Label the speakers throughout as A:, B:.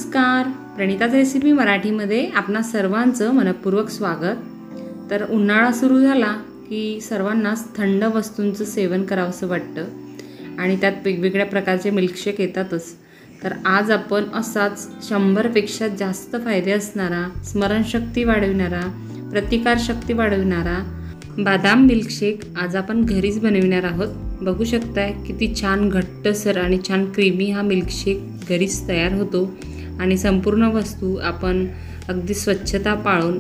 A: नमस्कार, प्रणिताच रेसिपी मराठीमध्ये आपणा सर्वांचं मनपूर्वक स्वागत। तर उन्हाळा सुरू झाला की सर्वांनाच थंड वस्तूंचं सेवन करावंसं वाटतं आणि त्यात वेगवेगळ्या प्रकारचे मिल्कशेक येतातच। तर आज आपण असाच 100 पेक्षा जास्त फायदे असणारा, स्मरणशक्ती वाढविणारा, प्रतिकारशक्ती वाढविणारा बदाम मिल्कशेक आज आपण घरीच बनविणार आहोत। बघू शकताय किती छान घट्टसर आणि छान क्रीमी हा मिल्कशेक घरीच तयार होतो आणि संपूर्ण वस्तू आपण अगदी स्वच्छता पाळून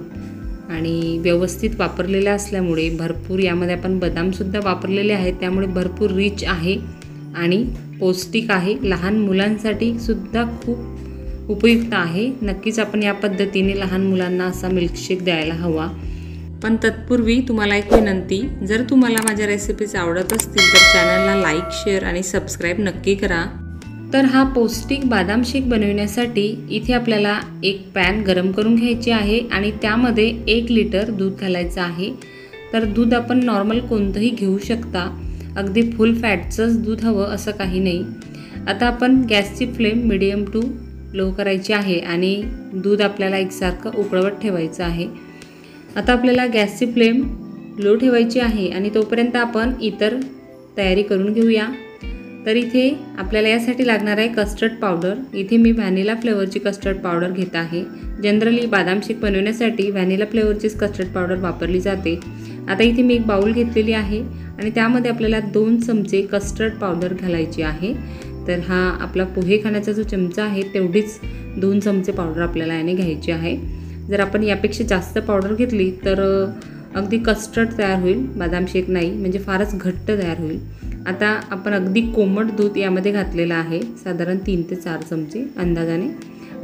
A: आणि व्यवस्थित वापरलेल्या असल्यामुळे भरपूर यामध्ये आपण बदाम सुद्धा वापरलेले आहेत, त्यामुळे भरपूर रिच आहे आणि पौष्टिक आहे। लहान मुलांसाठी सुद्धा खूप उपयुक्त आहे। नक्कीच आपण या पद्धतीने लहान मुलांना असा मिल्कशेक द्यायला हवा। पण तत्पूर्वी तुम्हाला एक विनंती, जर तुम्हाला माझ्या रेसिपीज आवडत असतील तर चॅनलला लाईक, शेअर आणि सबस्क्राइब नक्की करा। तर हा पौष्टिक बदाम शेक बनवण्यासाठी इथे आपल्याला एक पॅन गरम करून घ्यायची आहे आणि त्यामध्ये 1 लिटर दूध घालायचं आहे। तर दूध आपण नॉर्मल कोणतंही घेऊ शकता, अगदी फुल फॅटचंच दूध हवं असं काही नाही। आता आपण गॅसची फ्लेम मीडियम टू लो करायची आहे आणि दूध आपल्याला एकसारखं उकळवत ठेवायचं आहे। आता आपल्याला गॅसची फ्लेम लो ठेवायची आहे आणि तोपर्यंत आपण इतर तयारी करून घेऊया। तर इथे आपल्याला यासाठी लागणार आहे कस्टर्ड पावडर। इथे मी व्हॅनिला फ्लेवरची कस्टर्ड पावडर घेत आहे। जनरली बदाम शेक बनवण्यासाठी व्हॅनिला फ्लेवरचीच कस्टर्ड पावडर वापरली जाते। आता इथे मी एक बाउल घेतलेली आहे आणि त्यामध्ये आपल्याला 2 चमचे कस्टर्ड पावडर घालायची आहे। तर हा आपला पोहे खाण्याचा जो चमचा आहे तेवढीच 2 चमचे पावडर आपल्याला याने घ्यायची आहे। जर आपण यापेक्षा जास्त पावडर घेतली तर अगदी कस्टर्ड तयार होईल, बदाम शेक नाही, म्हणजे फारच घट्ट तयार होईल। आता आपण अगदी कोमट दूध यामध्ये घातलेलं आहे, साधारण 3 ते 4 चमचे अंदाजाने।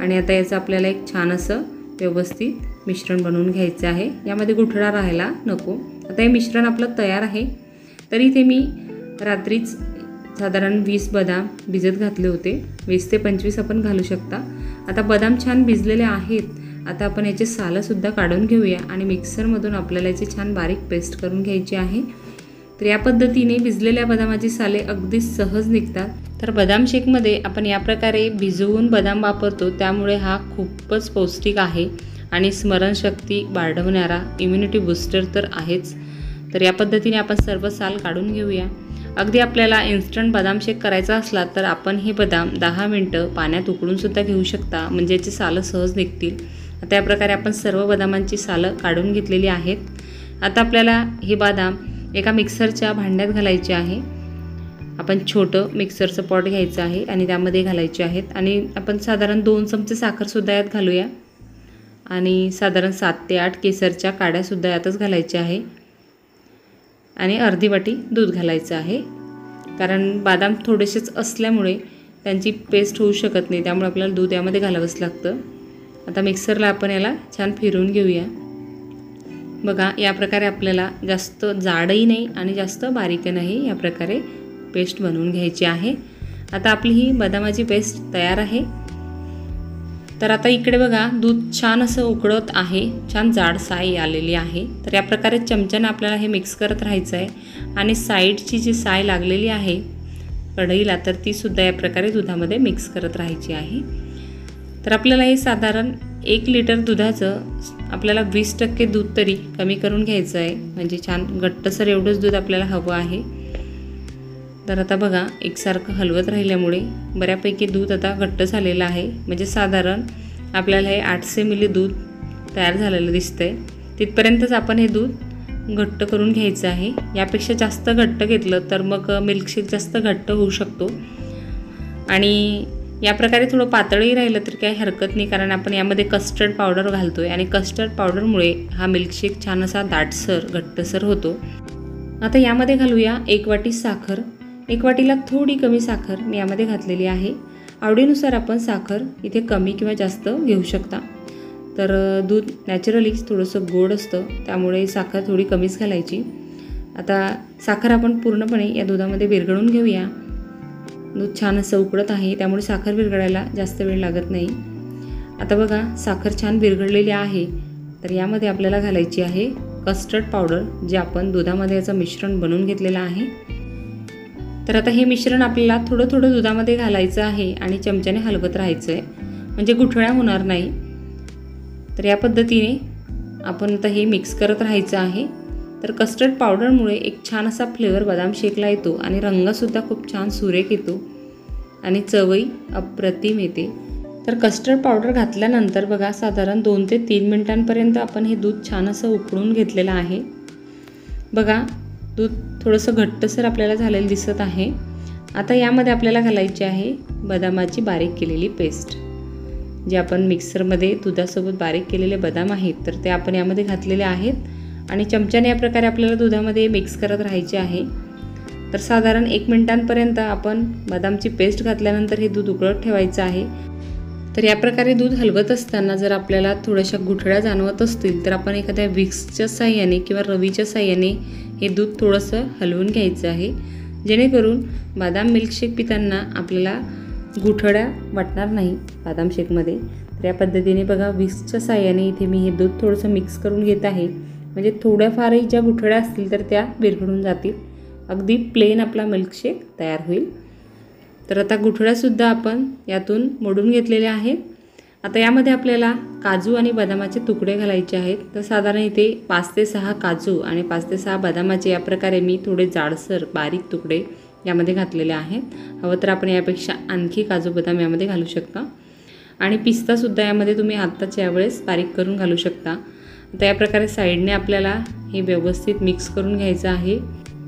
A: आणि आता याचं आपल्याला एक छान असं व्यवस्थित मिश्रण बनवून घ्यायचं आहे। यामध्ये गुठळा राहायला नको। आता हे मिश्रण आपलं तयार आहे। तर इथे मी रात्रीच साधारण 20 बदाम भिजत घातले होते, 20 ते 25 आपण घालू शकता। आता बदाम छान भिजलेले आहेत। आता आपण याचे सालंसुद्धा काढून घेऊया आणि मिक्सरमधून आपल्याला याची छान बारीक पेस्ट करून घ्यायची आहे। तर या पद्धतीने भिजलेल्या बदामाची साले अगदी सहज निघतात। तर बदाम शेकमध्ये आपण या प्रकारे भिजवून बदाम वापरतो, त्यामुळे हा खूपच पौष्टिक आहे आणि स्मरणशक्ती वाढवणारा इम्युनिटी बूस्टर तर आहेच। तर या पद्धतीने आपण सर्व साल काढून घेऊया। अगदी आपल्याला इन्स्टंट बदाम शेक करायचा असला तर आपण हे बदाम 10 मिनिटं पाण्यात उकळून सुद्धा घेऊ शकता, म्हणजे याची सालं सहज निघतील। आता या प्रकारे आपण सर्व बदामांची सालं काढून घेतलेली आहेत। आता आपल्याला हे बदाम एका मिक्सरच्या भांड्यात घालायचे आहे। आपण छोटं मिक्सरचं पॉट घ्यायचं आहे आणि त्यामध्ये घालायचे आहेत आणि आपण साधारण 2 चमचे साखरसुद्धा यात घालूया आणि साधारण 7 ते 8 केसरच्या काड्यासुद्धा यातच घालायच्या आहे आणि अर्धी वाटी दूध घालायचं आहे, कारण बदाम थोडेसेच असल्यामुळे त्यांची पेस्ट होऊ शकत नाही, त्यामुळे आपल्याला दूध यामध्ये घालावंच लागतं। आता मिक्सरला आपण याला छान फिरवून घेऊया। बघा, या प्रकारे आपल्याला जास्त जाडही नाही आणि जास्त बारीक नाही, या प्रकारे पेस्ट बनवून घ्यायची आहे। आता आपली ही बदामाची पेस्ट तयार आहे। तर आता इकडे बघा, दूध छान असं उकळत आहे, छान जाड साय आलेली आहे। तर या प्रकारे चमच्याने आपल्याला हे मिक्स करत राहायचं आहे आणि साईडची जी साय लागलेली आहे कढईला, तर ती सुद्धा या प्रकारे दुधामध्ये मिक्स करत राहायची आहे। तर आपल्याला हे साधारण 1 लिटर दुधाचं आपल्याला 20% दूध तरी कमी करून घ्यायचं आहे, म्हणजे छान घट्टसर एवढंच दूध आपल्याला हवं आहे। तर आता बघा, एकसारखं हलवत राहिल्यामुळे बऱ्यापैकी दूध आता घट्ट झालेलं आहे, म्हणजे साधारण आपल्याला हे 800 मिली दूध तयार झालेलं दिसतंय। तिथपर्यंतच आपण हे दूध घट्ट करून घ्यायचं आहे। यापेक्षा जास्त घट्ट घेतलं तर मग मिल्कशेक जास्त घट्ट होऊ शकतो आणि या प्रकारे थोडं पातळही राहिलं तर काही हरकत नाही, कारण आपण यामध्ये कस्टर्ड पावडर घालतोय आणि कस्टर्ड पावडरमुळे हा मिल्कशेक छान असा दाटसर घट्टसर होतो। आता यामध्ये घालूया 1 वाटी साखर। 1 वाटीला थोडी कमी साखर मी यामध्ये घातलेली आहे। आवडीनुसार आपण साखर इथे कमी किंवा जास्त घेऊ शकता। तर दूध नॅचरलीच थोडंसं गोड असतं, त्यामुळे साखर थोडी कमीच घालायची। आता साखर आपण पूर्णपणे या दुधामध्ये विरघळून घेऊया। दूध छान असं उकळत आहे, त्यामुळे साखर विरघळायला जास्त वेळ लागत नाही। आता बघा, साखर छान विरघळलेली आहे। तर यामध्ये आपल्याला घालायची आहे कस्टर्ड पावडर, जे आपण दुधामध्ये याचं मिश्रण बनवून घेतलेलं आहे। तर आता हे मिश्रण आपल्याला थोडं थोडं दुधामध्ये घालायचं आहे आणि चमच्याने हलवत राहायचं आहे। म्हणजे गुठळ्या होणार नाही। तर या पद्धतीने आपण आता हे मिक्स करत राहायचं आहे। तर कस्टर्ड पावडरमुळे एक छान असा फ्लेवर बदाम शेकला येतो आणि रंगसुद्धा खूप छान सुरेख येतो आणि चवही अप्रतिम येते। तर कस्टर्ड पावडर घातल्यानंतर बघा साधारण 2 ते 3 मिनिटांपर्यंत आपण हे दूध छान असं उकळून घेतलेलं आहे। बघा दूध थोडंसं घट्टसर आपल्याला झालेलं दिसत आहे। आता यामध्ये आपल्याला घालायची आहे बदामाची बारीक केलेली पेस्ट। जे आपण मिक्सरमध्ये दुधासोबत बारीक केलेले बदाम आहेत तर ते आपण यामध्ये घातलेले आहेत आणि चमच्याने या प्रकारे आपल्याला दुधामध्ये मिक्स करत राहायचे आहे। तर साधारण 1 मिनिटांपर्यंत आपण बदामची पेस्ट घातल्यानंतर हे दूध उकळत ठेवायचं आहे। तर या प्रकारे दूध हलवत असताना जर आपल्याला थोड्याशा गुठळ्या जाणवत असतील तर आपण एखाद्या विक्सच्या साहाय्याने किंवा रवीच्या साहाय्याने हे दूध थोडंसं हलवून घ्यायचं आहे, जेणेकरून बदाम मिल्कशेक पिताना आपल्याला गुठळ्या वाटणार नाही बदाम शेकमध्ये। तर या पद्धतीने बघा विक्सच्या साहाय्याने इथे मी हे दूध थोडंसं मिक्स करून घेत आहे, म्हणजे थोड्याफारही ज्या गुठळ्या असतील तर त्या विरघळून जातील। अगदी प्लेन आपला मिल्कशेक तयार होईल। तर आता गुठळ्यासुद्धा आपण यातून मोडून घेतलेल्या आहेत। आता यामध्ये आपल्याला काजू आणि बदामाचे तुकडे घालायचे आहेत। तर साधारण इथे 5 ते 6 काजू आणि 5 ते 6 बदामाचे या प्रकारे मी थोडे जाडसर बारीक तुकडे यामध्ये घातलेले आहेत। हवं तर आपण यापेक्षा आणखी काजू बदाम यामध्ये घालू शकता आणि पिस्तासुद्धा यामध्ये तुम्ही आत्ताच्या वेळेस बारीक करून घालू शकता। आता या प्रकारे साईडने आपल्याला हे व्यवस्थित मिक्स करून घ्यायचं आहे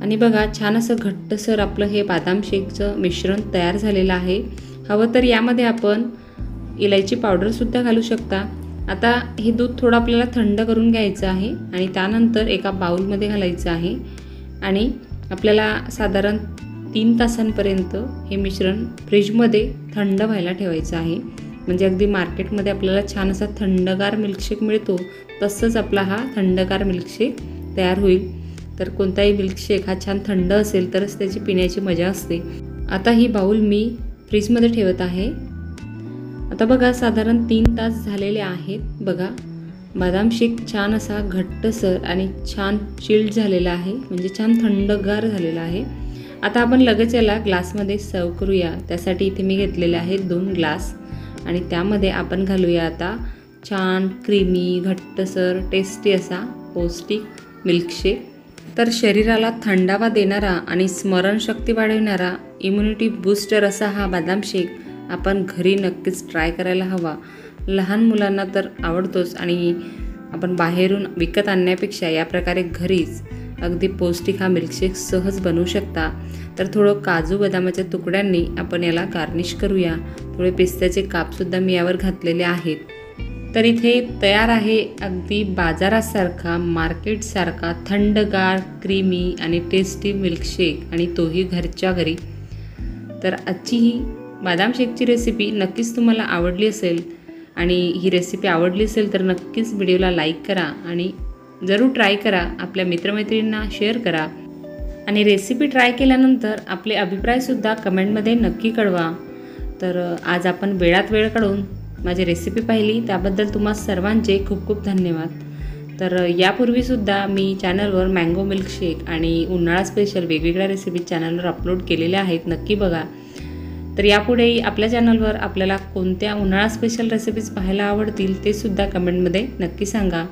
A: आणि बघा छान असं घट्टसर आपलं हे बदाम शेकचं मिश्रण तयार झालेलं आहे। हवं तर यामध्ये आपण इलायची पावडरसुद्धा घालू शकता। आता हे दूध थोडं आपल्याला थंड करून घ्यायचं आहे आणि त्यानंतर एका बाउलमध्ये घालायचं आहे आणि आपल्याला साधारण 3 तासांपर्यंत हे मिश्रण फ्रीजमध्ये थंड व्हायला ठेवायचं आहे। म्हणजे अगदी मार्केटमध्ये आपल्याला छान असा थंडगार मिल्कशेक मिळतो तसंच आपला हा थंडगार मिल्कशेक तयार होईल। तर कोणताही मिल्कशेक हा छान थंड असेल तरच त्याची पिण्याची मजा असते। आता ही बाउल मी फ्रीजमध्ये ठेवत आहे। आता बघा साधारण 3 तास झालेले आहेत। बघा बदाम शेक छान असा घट्टसर आणि छान चिल्ड झालेला आहे, म्हणजे छान थंडगार झालेला आहे। आता आपण लगेच याला ग्लासमध्ये सर्व करूया। त्यासाठी इथे मी घेतलेले आहेत 2 ग्लास आणि त्यामध्ये आपण घालूया आता छान क्रीमी घट्टसर टेस्टी असा पौष्टिक मिल्कशेक। तर शरीराला थंडावा देणारा आणि स्मरणशक्ती वाढवणारा इम्युनिटी बूस्टर असा हा बदाम शेक आपण घरी नक्कीच ट्राय करायला हवा। लहान मुलांना तर आवडतोच आणि आपण बाहेरून विकत आणण्यापेक्षा या प्रकारे घरीच अगदी पौष्टिक हा मिल्कशेक सहज बनवू शकता। तर थोडं काजू बदामाच्या तुकड्यांनी आपण याला गार्निश करूया। थोडे पिस्त्याचे कापसुद्धा मी यावर घातलेले आहेत। तर इथे तयार आहे अगदी बाजारासारखा मार्केटसारखा थंडगार क्रीमी आणि टेस्टी मिल्कशेक आणि तोही घरच्या घरी। तर आजची ही बदाम शेकची रेसिपी नक्कीच तुम्हाला आवडली असेल आणि ही रेसिपी आवडली असेल तर नक्कीच व्हिडिओला लाईक करा आणि जरूर ट्राय करा। आपल्या मित्रमैत्रिणींना शेअर करा आणि रेसिपी ट्राय केल्यानंतर आपले अभिप्रायसुद्धा कमेंटमध्ये नक्की कळवा। तर आज आपण वेळात वेळ काढून माझी रेसिपी पाहिली त्याबद्दल तुम्हा सर्वांचे खूप खूप धन्यवाद। तर यापूर्वीसुद्धा मी चॅनलवर मँगो मिल्कशेक आणि उन्हाळा स्पेशल वेगवेगळ्या रेसिपी चॅनलवर अपलोड केलेल्या आहेत, नक्की बघा। तर यापुढेही आपल्या चॅनलवर आपल्याला कोणत्या उन्हाळा स्पेशल रेसिपीज पाहायला आवडतील ते सुद्धा कमेंटमध्ये नक्की सांगा।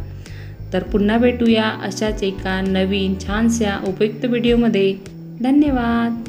A: तर पुन्हा भेटूया अशाच एका नवीन छानशा उपयुक्त व्हिडिओमध्ये। धन्यवाद।